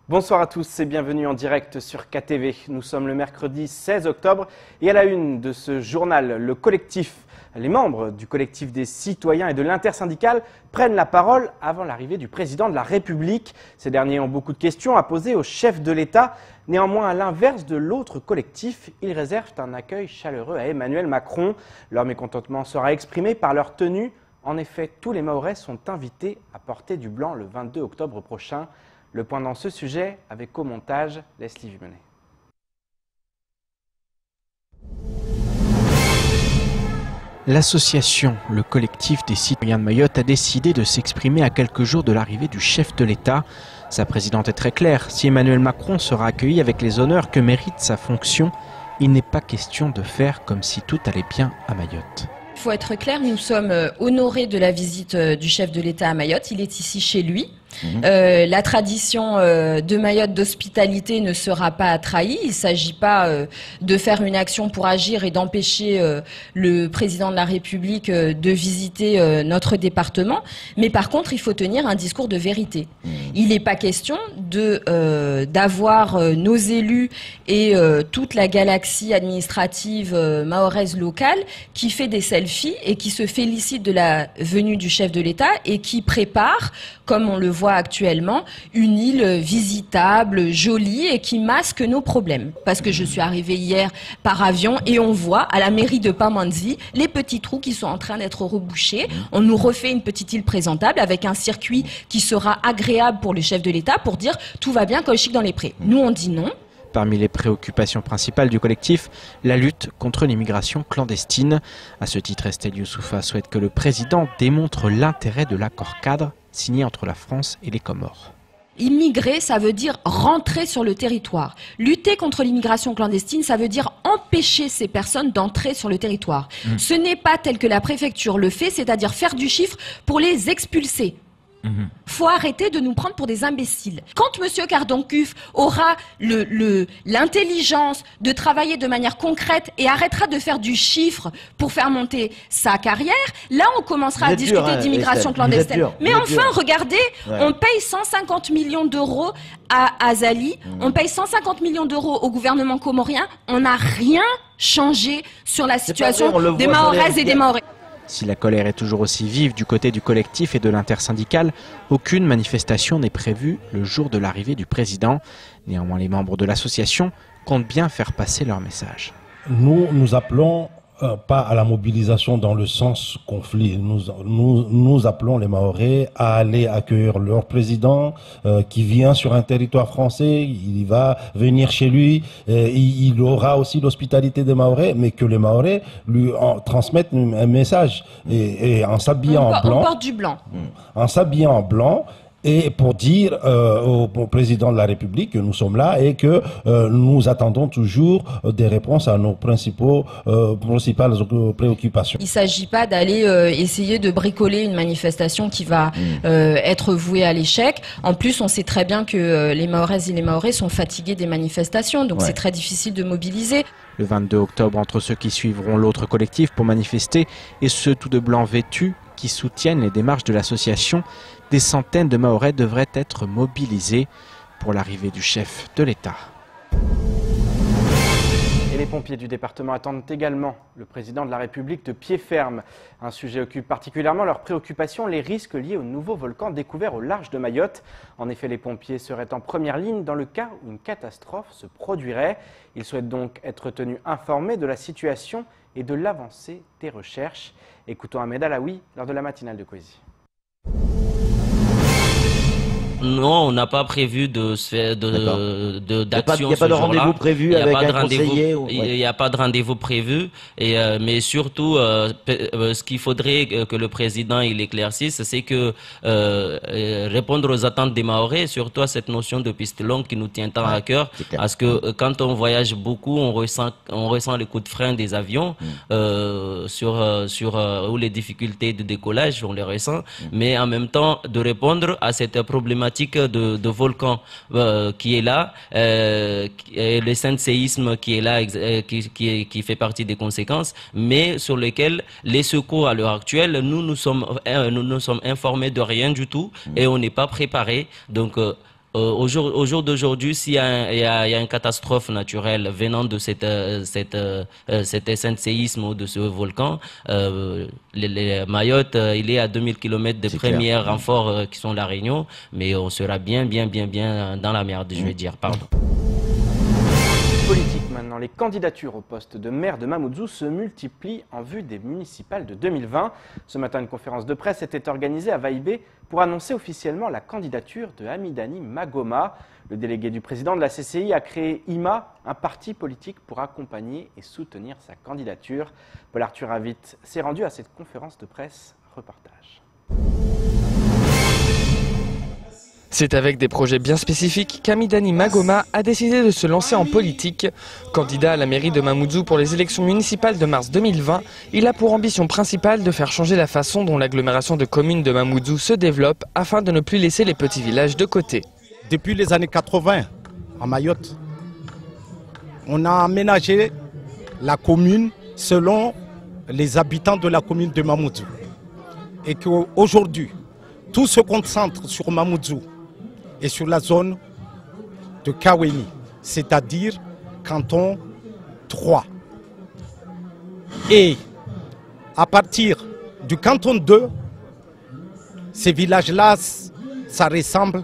Bonsoir à tous et bienvenue en direct sur KTV. Nous sommes le mercredi 16 octobre et à la une de ce journal, les membres du collectif des citoyens et de l'intersyndicale prennent la parole avant l'arrivée du président de la République. Ces derniers ont beaucoup de questions à poser au chef de l'État. Néanmoins, à l'inverse de l'autre collectif, ils réservent un accueil chaleureux à Emmanuel Macron. Leur mécontentement sera exprimé par leur tenue. En effet, tous les Mahorais sont invités à porter du blanc le 22 octobre prochain. Le point dans ce sujet avec au montage Leslie Vimenet. L'association, le collectif des citoyens de Mayotte, a décidé de s'exprimer à quelques jours de l'arrivée du chef de l'État. Sa présidente est très claire, si Emmanuel Macron sera accueilli avec les honneurs que mérite sa fonction, il n'est pas question de faire comme si tout allait bien à Mayotte. Il faut être clair, nous sommes honorés de la visite du chef de l'État à Mayotte. Il est ici chez lui. La tradition de Mayotte d'hospitalité ne sera pas trahie. Il ne s'agit pas de faire une action pour agir et d'empêcher le président de la République de visiter notre département. Mais par contre, il faut tenir un discours de vérité. Il n'est pas question d'avoir nos élus et toute la galaxie administrative mahoraise locale qui fait des selfies et qui se félicite de la venue du chef de l'État et qui prépare, comme on le voit actuellement, une île visitable, jolie et qui masque nos problèmes. Parce que je suis arrivée hier par avion et on voit à la mairie de Pamandzi les petits trous qui sont en train d'être rebouchés. On nous refait une petite île présentable avec un circuit qui sera agréable pour le chef de l'État pour dire tout va bien comme chic dans les prés. Nous on dit non. Parmi les préoccupations principales du collectif, la lutte contre l'immigration clandestine. À ce titre, Estelle Youssoufa souhaite que le président démontre l'intérêt de l'accord cadre signé entre la France et les Comores. Immigrer, ça veut dire rentrer sur le territoire. Lutter contre l'immigration clandestine, ça veut dire empêcher ces personnes d'entrer sur le territoire. Ce n'est pas tel que la préfecture le fait, c'est-à-dire faire du chiffre pour les expulser. Faut arrêter de nous prendre pour des imbéciles. Quand M. Cardoncuf aura l'intelligence de travailler de manière concrète et arrêtera de faire du chiffre pour faire monter sa carrière, là on commencera à discuter d'immigration clandestine. Mais enfin, regardez, on paye 150 millions d'euros à Azali, on paye 150 millions d'euros au gouvernement comorien, on n'a rien changé sur la situation des Mahoraises et des Mahorais. Si la colère est toujours aussi vive du côté du collectif et de l'intersyndicale, aucune manifestation n'est prévue le jour de l'arrivée du président. Néanmoins, les membres de l'association comptent bien faire passer leur message. Nous appelons pas à la mobilisation dans le sens conflit. Nous appelons les Mahorais à aller accueillir leur président qui vient sur un territoire français. Il va venir chez lui. Il aura aussi l'hospitalité des Mahorais, mais que les Mahorais lui transmettent un message. Et en s'habillant en blanc. On porte du blanc. En s'habillant en blanc. Et pour dire au président de la République que nous sommes là et que nous attendons toujours des réponses à nos principales préoccupations. Il ne s'agit pas d'aller essayer de bricoler une manifestation qui va être vouée à l'échec. En plus, on sait très bien que les Mahoraises et les Mahorais sont fatigués des manifestations, donc c'est très difficile de mobiliser. Le 22 octobre, entre ceux qui suivront l'autre collectif pour manifester et ceux tout de blanc vêtus qui soutiennent les démarches de l'association, des centaines de Mahorais devraient être mobilisés pour l'arrivée du chef de l'État. Et les pompiers du département attendent également le président de la République de pied ferme. Un sujet occupe particulièrement leur préoccupation, les risques liés au nouveau volcan découvert au large de Mayotte. En effet, les pompiers seraient en première ligne dans le cas où une catastrophe se produirait. Ils souhaitent donc être tenus informés de la situation et de l'avancée des recherches. Écoutons Ahmed Alaoui lors de la matinale de Coésie. Non, on n'a pas prévu d'action. Il n'y a pas de rendez-vous prévu avec un conseiller. Il n'y a pas de rendez-vous prévu. Mais surtout, ce qu'il faudrait que le président il éclaircisse, c'est que répondre aux attentes des Mahorais, surtout à cette notion de piste longue qui nous tient tant à cœur, parce que quand on voyage beaucoup, on ressent les coups de frein des avions ou les difficultés de décollage, on les ressent. Mais en même temps, de répondre à cette problématique de volcan qui est là, et le séisme qui est là, qui fait partie des conséquences, mais sur lesquels les secours à l'heure actuelle, nous sommes informés de rien du tout et on n'est pas préparé. Donc au jour d'aujourd'hui, s'il y a une catastrophe naturelle venant de cet séisme ou de ce volcan, Mayotte, il est à 2000 km de premiers renforts qui sont la Réunion, mais on sera bien dans la merde, je vais dire, pardon. Politique maintenant, les candidatures au poste de maire de Mamoudzou se multiplient en vue des municipales de 2020. Ce matin, une conférence de presse était organisée à Vaïbé pour annoncer officiellement la candidature de Hamidani Magoma. Le délégué du président de la CCI a créé IMA, un parti politique pour accompagner et soutenir sa candidature. Paul-Arthur Invite s'est rendu à cette conférence de presse. Reportage. C'est avec des projets bien spécifiques qu'Hamidani Magoma a décidé de se lancer en politique. Candidat à la mairie de Mamoudzou pour les élections municipales de mars 2020, il a pour ambition principale de faire changer la façon dont l'agglomération de communes de Mamoudzou se développe afin de ne plus laisser les petits villages de côté. Depuis les années 80, à Mayotte, on a aménagé la commune selon les habitants de la commune de Mamoudzou. Et qu'aujourd'hui, tout se concentre sur Mamoudzou et sur la zone de Kaweni, c'est-à-dire canton 3. Et à partir du canton 2, ces villages-là, ça ressemble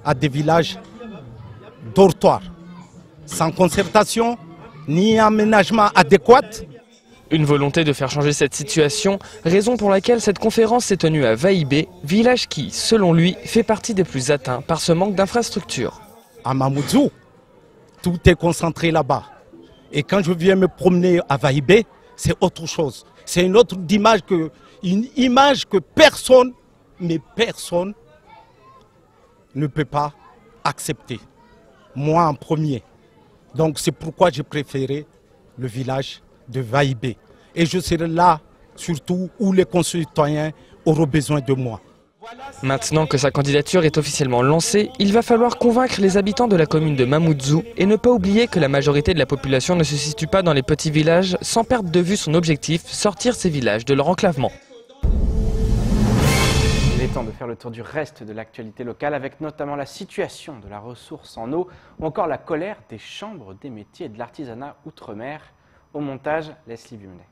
à des villages dortoirs, sans concertation ni aménagement adéquat. Une volonté de faire changer cette situation, raison pour laquelle cette conférence s'est tenue à Vaïbé, village qui, selon lui, fait partie des plus atteints par ce manque d'infrastructures. À Mamoudzou, tout est concentré là-bas. Et quand je viens me promener à Vaïbé, c'est autre chose. C'est une autre image que personne, mais personne, ne peut pas accepter. Moi en premier. Donc c'est pourquoi j'ai préféré le village de Vaïbé. Et je serai là, surtout, où les concitoyens auront besoin de moi. Maintenant que sa candidature est officiellement lancée, il va falloir convaincre les habitants de la commune de Mamoudzou et ne pas oublier que la majorité de la population ne se situe pas dans les petits villages sans perdre de vue son objectif, sortir ces villages de leur enclavement. Il est temps de faire le tour du reste de l'actualité locale avec notamment la situation de la ressource en eau ou encore la colère des chambres des métiers et de l'artisanat outre-mer. Au montage, Leslie Bumley.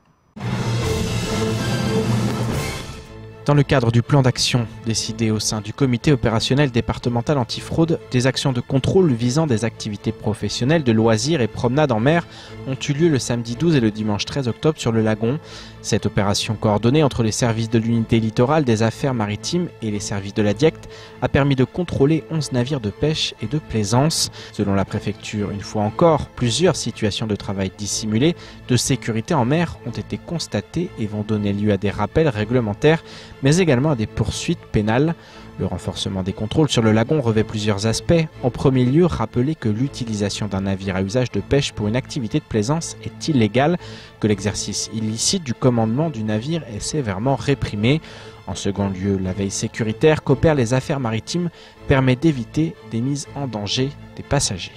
Dans le cadre du plan d'action décidé au sein du comité opérationnel départemental antifraude, des actions de contrôle visant des activités professionnelles de loisirs et promenades en mer ont eu lieu le samedi 12 et le dimanche 13 octobre sur le lagon. Cette opération coordonnée entre les services de l'unité littorale des affaires maritimes et les services de la DIECT a permis de contrôler 11 navires de pêche et de plaisance. Selon la préfecture, une fois encore, plusieurs situations de travail dissimulées de sécurité en mer ont été constatées et vont donner lieu à des rappels réglementaires, mais également à des poursuites pénales. Le renforcement des contrôles sur le lagon revêt plusieurs aspects. En premier lieu, rappeler que l'utilisation d'un navire à usage de pêche pour une activité de plaisance est illégale, que l'exercice illicite du commandement du navire est sévèrement réprimé. En second lieu, la veille sécuritaire qu'opèrent les affaires maritimes permet d'éviter des mises en danger des passagers.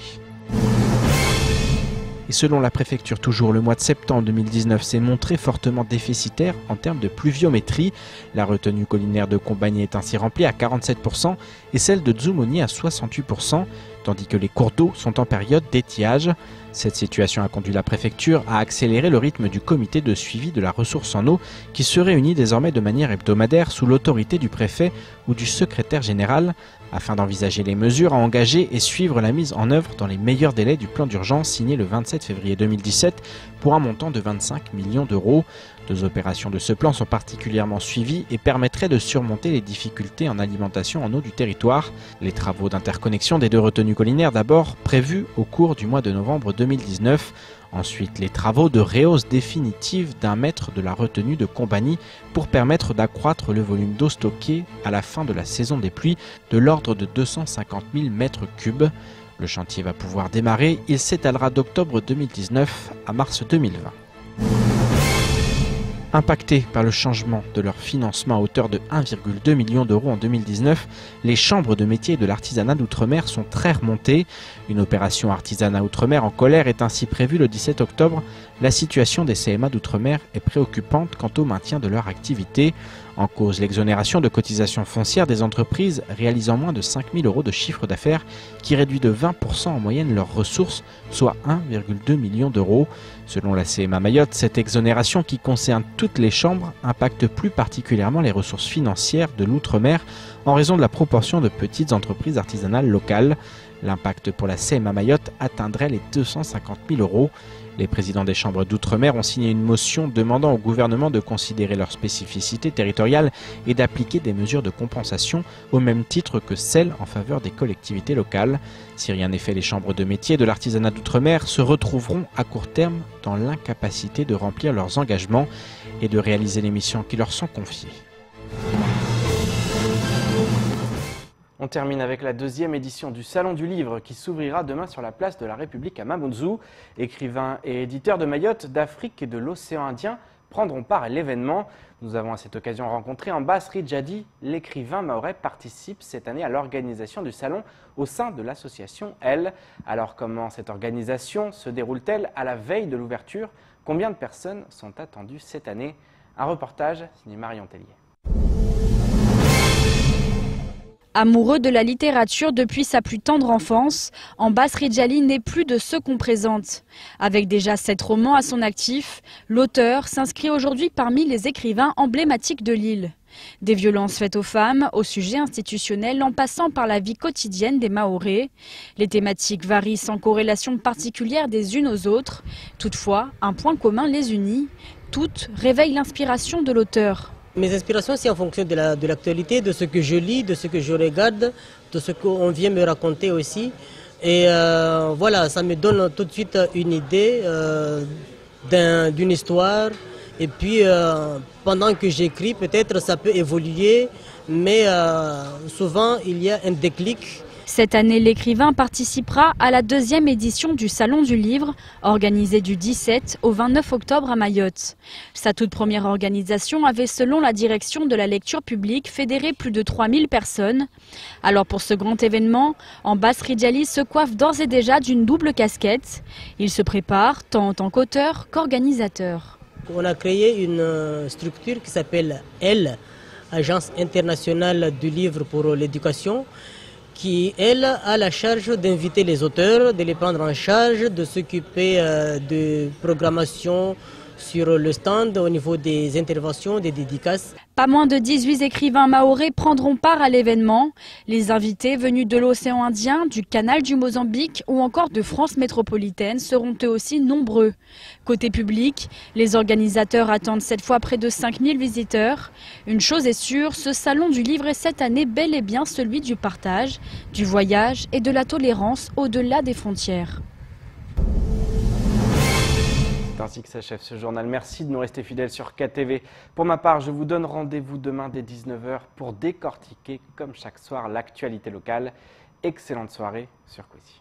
Et selon la préfecture, toujours le mois de septembre 2019 s'est montré fortement déficitaire en termes de pluviométrie. La retenue collinaire de Combagny est ainsi remplie à 47% et celle de Dzoumogny à 68%, tandis que les cours d'eau sont en période d'étiage. Cette situation a conduit la préfecture à accélérer le rythme du comité de suivi de la ressource en eau qui se réunit désormais de manière hebdomadaire sous l'autorité du préfet ou du secrétaire général afin d'envisager les mesures à engager et suivre la mise en œuvre dans les meilleurs délais du plan d'urgence signé le 27 février 2017 pour un montant de 25 millions d'euros. 2 opérations de ce plan sont particulièrement suivies et permettraient de surmonter les difficultés en alimentation en eau du territoire. Les travaux d'interconnexion des 2 retenues collinaires d'abord prévus au cours du mois de novembre 2019. Ensuite, les travaux de rehausse définitive d'1 mètre de la retenue de Combagny pour permettre d'accroître le volume d'eau stocké à la fin de la saison des pluies de l'ordre de 250 000 mètres cubes. Le chantier va pouvoir démarrer, il s'étalera d'octobre 2019 à mars 2020. Impactés par le changement de leur financement à hauteur de 1,2 million d'euros en 2019, les chambres de métiers de l'artisanat d'outre-mer sont très remontées. Une opération artisanat outre-mer en colère est ainsi prévue le 17 octobre. La situation des CMA d'outre-mer est préoccupante quant au maintien de leur activité. En cause, l'exonération de cotisations foncières des entreprises réalisant moins de 5 000 € de chiffre d'affaires qui réduit de 20% en moyenne leurs ressources, soit 1,2 million d'euros. Selon la CMA Mayotte, cette exonération qui concerne toutes les chambres impacte plus particulièrement les ressources financières de l'outre-mer en raison de la proportion de petites entreprises artisanales locales. L'impact pour la CMA Mayotte atteindrait les 250 000 €. Les présidents des chambres d'outre-mer ont signé une motion demandant au gouvernement de considérer leurs spécificités territoriales et d'appliquer des mesures de compensation au même titre que celles en faveur des collectivités locales. Si rien n'est fait, les chambres de métiers de l'artisanat d'outre-mer se retrouveront à court terme dans l'incapacité de remplir leurs engagements et de réaliser les missions qui leur sont confiées. On termine avec la deuxième édition du Salon du Livre qui s'ouvrira demain sur la place de la République à Mamoudzou. Écrivains et éditeurs de Mayotte, d'Afrique et de l'océan Indien prendront part à l'événement. Nous avons à cette occasion rencontré Ambas Ridjadi. L'écrivain mahorais participe cette année à l'organisation du salon au sein de l'association Elle. Alors comment cette organisation se déroule-t-elle à la veille de l'ouverture? Combien de personnes sont attendues cette année? Un reportage signé Marion Tellier. Amoureux de la littérature depuis sa plus tendre enfance, Ambas Ridjadi n'est plus de ceux qu'on présente. Avec déjà 7 romans à son actif, l'auteur s'inscrit aujourd'hui parmi les écrivains emblématiques de l'île. Des violences faites aux femmes, aux sujets institutionnels en passant par la vie quotidienne des Mahorais. Les thématiques varient sans corrélation particulière des unes aux autres. Toutefois, un point commun les unit. Toutes réveillent l'inspiration de l'auteur. Mes inspirations, c'est en fonction de l'actualité, de ce que je lis, de ce que je regarde, de ce qu'on vient me raconter aussi. Et voilà, ça me donne tout de suite une idée d'une histoire. Et puis, pendant que j'écris, peut-être ça peut évoluer, mais souvent, il y a un déclic. Cette année, l'écrivain participera à la 2e édition du Salon du Livre, organisé du 17 au 29 octobre à Mayotte. Sa toute première organisation avait, selon la direction de la lecture publique, fédéré plus de 3000 personnes. Alors pour ce grand événement, Ambas Ridjadi se coiffe d'ores et déjà d'une double casquette. Il se prépare tant en tant qu'auteur qu'organisateur. On a créé une structure qui s'appelle Elle, Agence internationale du livre pour l'éducation, qui, elle, a la charge d'inviter les auteurs, de les prendre en charge, de s'occuper de programmation sur le stand au niveau des interventions, des dédicaces. Pas moins de 18 écrivains mahorais prendront part à l'événement. Les invités venus de l'océan Indien, du canal du Mozambique ou encore de France métropolitaine seront eux aussi nombreux. Côté public, les organisateurs attendent cette fois près de 5000 visiteurs. Une chose est sûre, ce salon du livre est cette année bel et bien celui du partage, du voyage et de la tolérance au-delà des frontières. C'est ainsi que s'achève ce journal. Merci de nous rester fidèles sur KTV. Pour ma part, je vous donne rendez-vous demain dès 19 h pour décortiquer, comme chaque soir, l'actualité locale. Excellente soirée sur Quizy.